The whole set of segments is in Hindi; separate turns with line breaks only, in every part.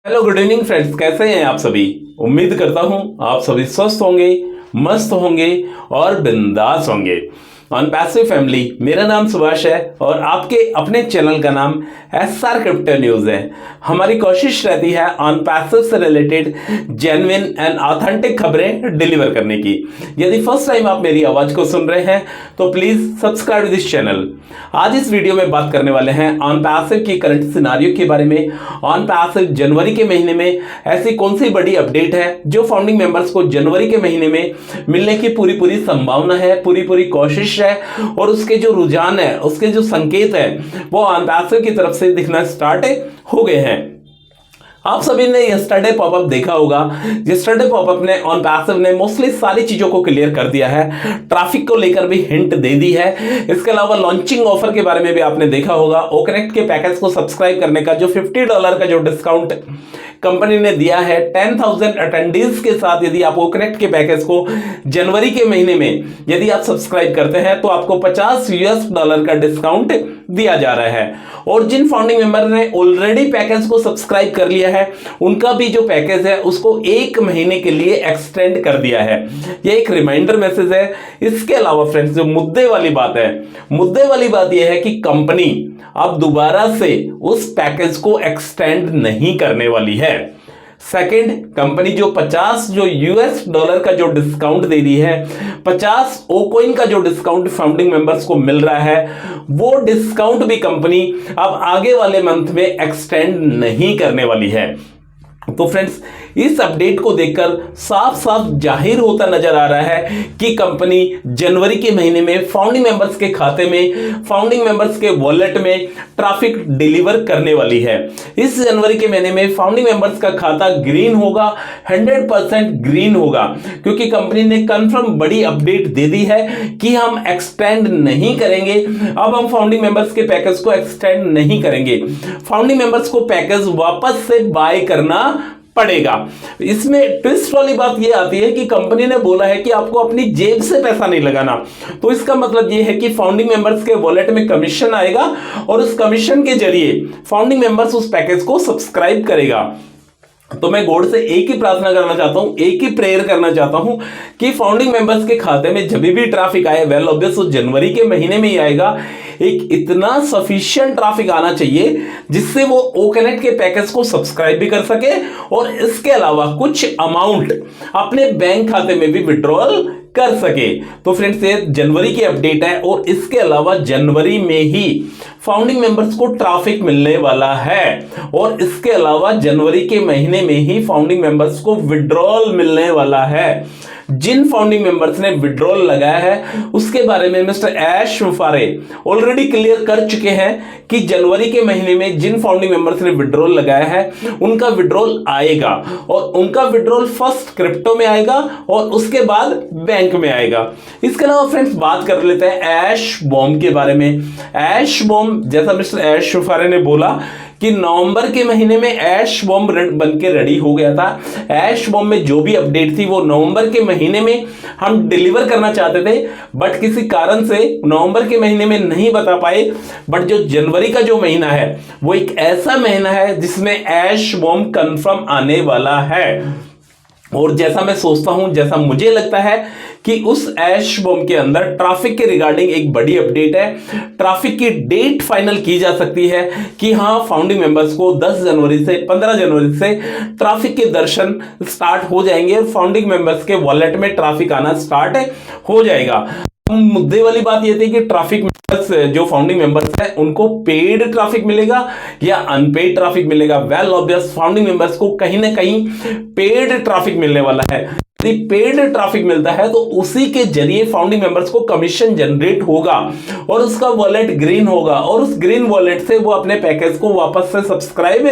हेलो गुड इवनिंग फ्रेंड्स, कैसे हैं आप सभी। उम्मीद करता हूं आप सभी स्वस्थ होंगे, मस्त होंगे और बिंदास होंगे। ऑन पैसिव फैमिली, मेरा नाम सुभाष है और आपके अपने चैनल का नाम SR क्रिप्टो न्यूज है। हमारी कोशिश रहती है ऑन पैसिव से रिलेटेड जेन्युइन एंड ऑथेंटिक खबरें डिलीवर करने की। यदि फर्स्ट टाइम आप मेरी आवाज को सुन रहे हैं तो प्लीज सब्सक्राइब दिस चैनल। आज इस वीडियो में बात करने वाले हैं ऑन पैसिव की करंट सिनारियो के बारे में। ऑन पैसिव जनवरी के महीने में ऐसी कौन सी बड़ी अपडेट है जो फाउंडिंग मेंबर्स को जनवरी के महीने में मिलने की पूरी संभावना है, पूरी कोशिश है और उसके जो रुझान है, उसके जो संकेत है वो ऑन पैसिव की तरफ से दिखना स्टार्ट हो गए हैं। आप सभी ने यस्टरडे पॉपअप देखा होगा। यस्टरडे पॉपअप ने ऑन पैसिव ने मोस्टली सारी चीजों को क्लियर कर दिया है, ट्रैफिक को लेकर भी हिंट दे दी है। इसके अलावा लॉन्चिंग ऑफर के बारे में भी आपने देखा होगा। ओकनेक्ट के पैकेज को सब्सक्राइब करने का जो $50 का जो डिस्काउंट कंपनी ने दिया है 10,000 अटेंडीज के साथ, यदि आप ओकनेक्ट के पैकेज को जनवरी के महीने में यदि आप सब्सक्राइब करते हैं तो आपको $50 का डिस्काउंट दिया जा रहा है। और जिन फाउंडिंग मेंबर ने ऑलरेडी पैकेज को सब्सक्राइब कर लिया है उनका भी जो पैकेज है उसको 1 महीने के लिए एक्सटेंड कर दिया है। यह एक रिमाइंडर मैसेज है। इसके अलावा फ्रेंड्स, जो मुद्दे वाली बात है, मुद्दे वाली बात यह है कि कंपनी अब दोबारा से उस पैकेज को एक्सटेंड नहीं करने वाली है। सेकंड, कंपनी जो $50 का जो डिस्काउंट दे रही है, 50 ओकॉइन का जो डिस्काउंट फाउंडिंग मेंबर्स को मिल रहा है, वो डिस्काउंट भी कंपनी अब आगे वाले मंथ में एक्सटेंड नहीं करने वाली है। तो फ्रेंड्स, इस अपडेट को देखकर साफ साफ जाहिर होता नजर आ रहा है कि कंपनी जनवरी के महीने में फाउंडिंग मेंबर्स के खाते में, फाउंडिंग मेंबर्स के वॉलेट में ट्रैफिक डिलीवर करने वाली है। इस जनवरी के महीने में फाउंडिंग मेंबर्स का खाता ग्रीन होगा, 100% ग्रीन होगा, क्योंकि कंपनी ने कंफर्म बड़ी अपडेट दे दी है कि हम एक्सटेंड नहीं करेंगे। अब हम फाउंडिंग मेंबर्स के पैकेज को एक्सटेंड नहीं करेंगे। फाउंडिंग मेंबर्स को पैकेज वापस से बाय करना पड़ेगा। इसमें ट्विस्ट वाली बात यह आती है कि कंपनी ने बोला है कि आपको अपनी जेब से पैसा नहीं लगाना। तो इसका मतलब यह है कि फाउंडिंग मेंबर्स के वॉलेट में कमीशन आएगा और उस कमीशन के जरिए फाउंडिंग मेंबर्स उस पैकेज को सब्सक्राइब करेगा। तो मैं गॉड से एक ही प्रार्थना करना चाहता हूं, एक ही प्रेयर करना चाहता हूं कि फाउंडिंग मेंबर्स के खाते में जब भी ट्रैफिक आए, वेल ऑब्वियस जनवरी के महीने में ही आएगा, एक इतना सफिशिएंट ट्रैफिक आना चाहिए जिससे वो ओकनेक्ट के पैकेज को सब्सक्राइब भी कर सके और इसके अलावा कुछ अमाउंट अपने बैंक खाते में भी विड्रॉल कर सके। तो फ्रेंड्स, ये जनवरी की अपडेट है और इसके अलावा जनवरी में ही फाउंडिंग मेंबर्स को ट्रैफिक मिलने वाला है और इसके अलावा जनवरी के महीने में ही फाउंडिंग मेंबर्स को विड्रॉल मिलने वाला है। जिन फाउंडिंग मेंबर्स ने विड्रॉल लगाया है उसके बारे में मिस्टर ऐश मुफारे ऑलरेडी क्लियर कर चुके हैं कि जनवरी के महीने में जिन फाउंडिंग मेंबर्स ने विड्रॉल लगाया है उनका विड्रॉल आएगा और उनका विड्रॉल फर्स्ट क्रिप्टो में आएगा और उसके बाद बैंक में आएगा। इसके अलावा फ्रेंड्स, बात कर लेते हैं ऐश बॉम्ब के बारे में। ऐश बॉम्ब, जैसा मिस्टर ऐश मुफारे ने बोला कि नवंबर के महीने में ऐश बॉम्ब बन के रेडी हो गया था। ऐश बॉम्ब में जो भी अपडेट थी वो नवंबर के महीने में हम डिलीवर करना चाहते थे, बट किसी कारण से नवंबर के महीने में नहीं बता पाए। बट जो जनवरी का जो महीना है वो एक ऐसा महीना है जिसमें ऐश बॉम्ब कंफर्म आने वाला है। और जैसा मैं सोचता हूं, जैसा मुझे लगता है कि उस ऐश बॉम्ब के अंदर ट्रैफिक के रिगार्डिंग एक बड़ी अपडेट है। ट्रैफिक की डेट फाइनल की जा सकती है कि हां, फाउंडिंग मेंबर्स को 10 जनवरी से 15 जनवरी से ट्रैफिक के दर्शन स्टार्ट हो जाएंगे और फाउंडिंग मेंबर्स के वॉलेट में ट्रैफिक आना स्टार्ट हो जाएगा। मुद्दे वाली बात यह थी कि ट्रैफिक मेंबर्स, जो फाउंडिंग मेंबर्स हैं, उनको पेड ट्रैफिक मिलेगा या अनपेड ट्रैफिक मिलेगा। वेल ऑब्वियस फाउंडिंग मेंबर्स को कहीं ना कहीं पेड ट्रैफिक मिलने वाला है। यदि पेड ट्रैफिक मिलता है तो उसी के जरिए फाउंडिंग मेंबर्स को कमीशन जनरेट होगा और उसका वॉलेट ग्रीन होगा और उस ग्रीन वॉलेट से वो अपने पैकेज को वापस से सब्सक्राइब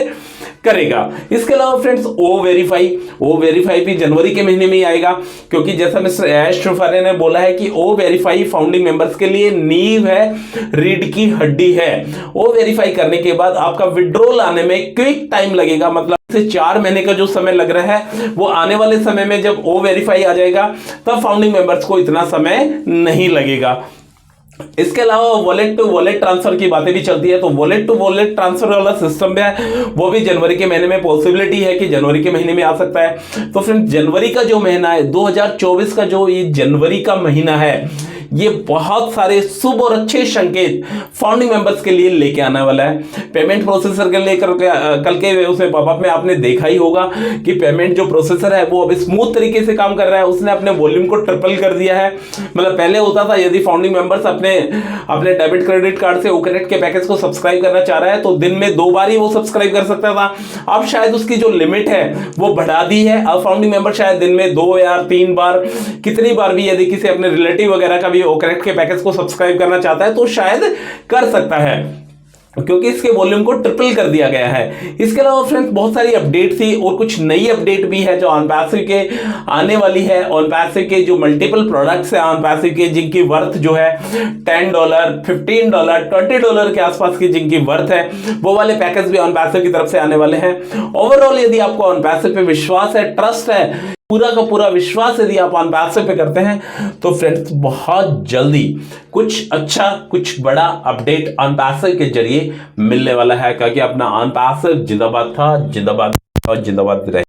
करेगा। इसके अलावा फ्रेंड्स, ओ वेरीफाई भी जनवरी के महीने में ही आएगा, क्योंकि जैसा मिस्टर ऐश मुफारे ने बोला है कि ओ वेरीफाई फाउंडिंग मेंबर्स के लिए नींव है, रीढ़ की हड्डी है। ओ वेरीफाई करने के बाद आपका विड्रॉल आने में क्विक टाइम लगेगा, मतलब से 4 महीने का जो समय लग रहा है वो आने वाले समय में जब ओ वेरीफाई आ जाएगा तब फाउंडिंग मेंबर्स को इतना समय नहीं लगेगा। इसके अलावा वॉलेट टू वॉलेट ट्रांसफर की बातें भी चलती है, तो वॉलेट टू वॉलेट ट्रांसफर वाला सिस्टम भी है, वो भी जनवरी के महीने में पॉसिबिलिटी है कि जनवरी के महीने में आ सकता है। तो फ्रेंड्स जनवरी का जो महीना है 2024 का, जो ये जनवरी का महीना है, ये बहुत सारे शुभ और अच्छे संकेत फाउंडिंग मेंबर्स के लिए लेके आने वाला है। पेमेंट प्रोसेसर के लेकर कल के उसमें पॉपअप में आपने देखा ही होगा कि पेमेंट जो प्रोसेसर है वो अब स्मूथ तरीके से काम कर रहा है, उसने अपने वॉल्यूम को ट्रिपल कर दिया है। मतलब पहले होता था यदि फाउंडिंग मेंबर्स अपने डेबिट क्रेडिट कार्ड से ओकरेट के पैकेज को सब्सक्राइब करना चाह रहा है तो दिन में 2 बार ही वो सब्सक्राइब कर सकता था। अब शायद उसकी जो लिमिट है वो बढ़ा दी है, अब फाउंडिंग मेंबर शायद दिन में 2 या 3 बार, कितनी बार भी यदि किसी अपने रिलेटिव वगैरह का भी ओकरेट के पैकेज को सब्सक्राइब करना चाहता है तो शायद कर सकता है, क्योंकि इसके वॉल्यूम को ट्रिपल कर दिया गया है। इसके अलावा फ्रेंड्स बहुत सारी अपडेट थी और कुछ नई अपडेट भी है जो ऑनपैसिव के आने वाली है। ऑनपैसिव के जो मल्टीपल प्रोडक्ट्स हैं ऑनपैसिव के, जिनकी वर्थ जो है $10, $15, $20 के आसपास की जिनकी वर्थ है, वो वाले पैकेज भी ऑनपैसिव की तरफ से आने वाले हैं। ओवरऑल यदि आपको ऑनपैसिव पे विश्वास है, ट्रस्ट है, पूरा का पूरा विश्वास यदि आप ऑनपैसिव पे करते हैं, तो फ्रेंड्स बहुत जल्दी कुछ अच्छा, कुछ बड़ा अपडेट ऑनपैसिव के जरिए मिलने वाला है, क्योंकि अपना ऑनपैसिव जिंदाबाद था, जिंदाबाद और जिंदाबाद रहे।